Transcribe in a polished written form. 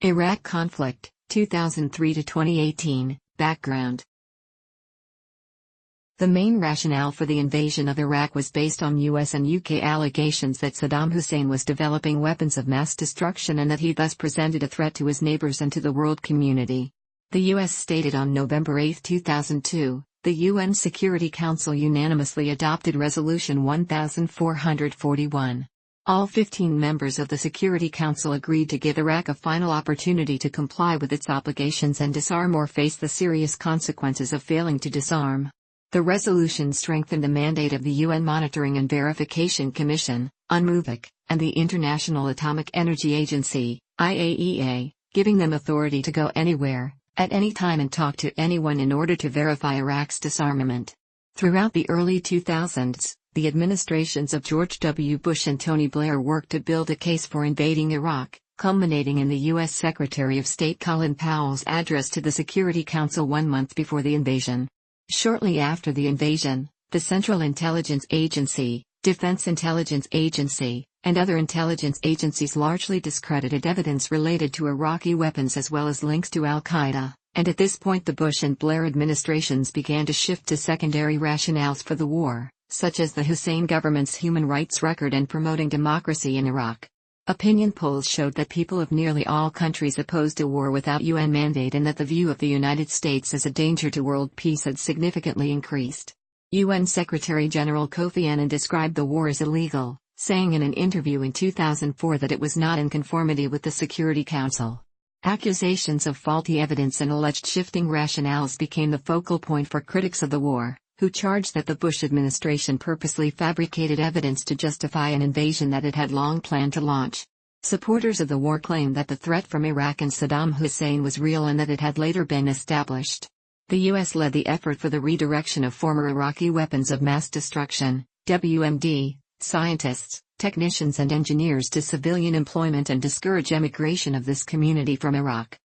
Iraq conflict, 2003 to 2018. Background. The main rationale for the invasion of Iraq was based on US and UK allegations that Saddam Hussein was developing weapons of mass destruction and that he thus presented a threat to his neighbors and to the world community. The US stated on November 8, 2002, the UN Security Council unanimously adopted Resolution 1441. All 15 members of the Security Council agreed to give Iraq a final opportunity to comply with its obligations and disarm or face the serious consequences of failing to disarm. The resolution strengthened the mandate of the UN Monitoring and Verification Commission, UNMOVIC, and the International Atomic Energy Agency, IAEA, giving them authority to go anywhere, at any time and talk to anyone in order to verify Iraq's disarmament. Throughout the early 2000s, the administrations of George W. Bush and Tony Blair worked to build a case for invading Iraq, culminating in the U.S. Secretary of State Colin Powell's address to the Security Council 1 month before the invasion. Shortly after the invasion, the Central Intelligence Agency, Defense Intelligence Agency, and other intelligence agencies largely discredited evidence related to Iraqi weapons as well as links to al-Qaeda, and at this point the Bush and Blair administrations began to shift to secondary rationales for the war, such as the Hussein government's human rights record and promoting democracy in Iraq. Opinion polls showed that people of nearly all countries opposed a war without UN mandate and that the view of the United States as a danger to world peace had significantly increased. UN Secretary-General Kofi Annan described the war as illegal, saying in an interview in 2004 that it was not in conformity with the Security Council. Accusations of faulty evidence and alleged shifting rationales became the focal point for critics of the war, who charged that the Bush administration purposely fabricated evidence to justify an invasion that it had long planned to launch. Supporters of the war claimed that the threat from Iraq and Saddam Hussein was real and that it had later been established. The U.S. led the effort for the redirection of former Iraqi weapons of mass destruction, WMD, scientists, technicians and engineers to civilian employment and discourage emigration of this community from Iraq.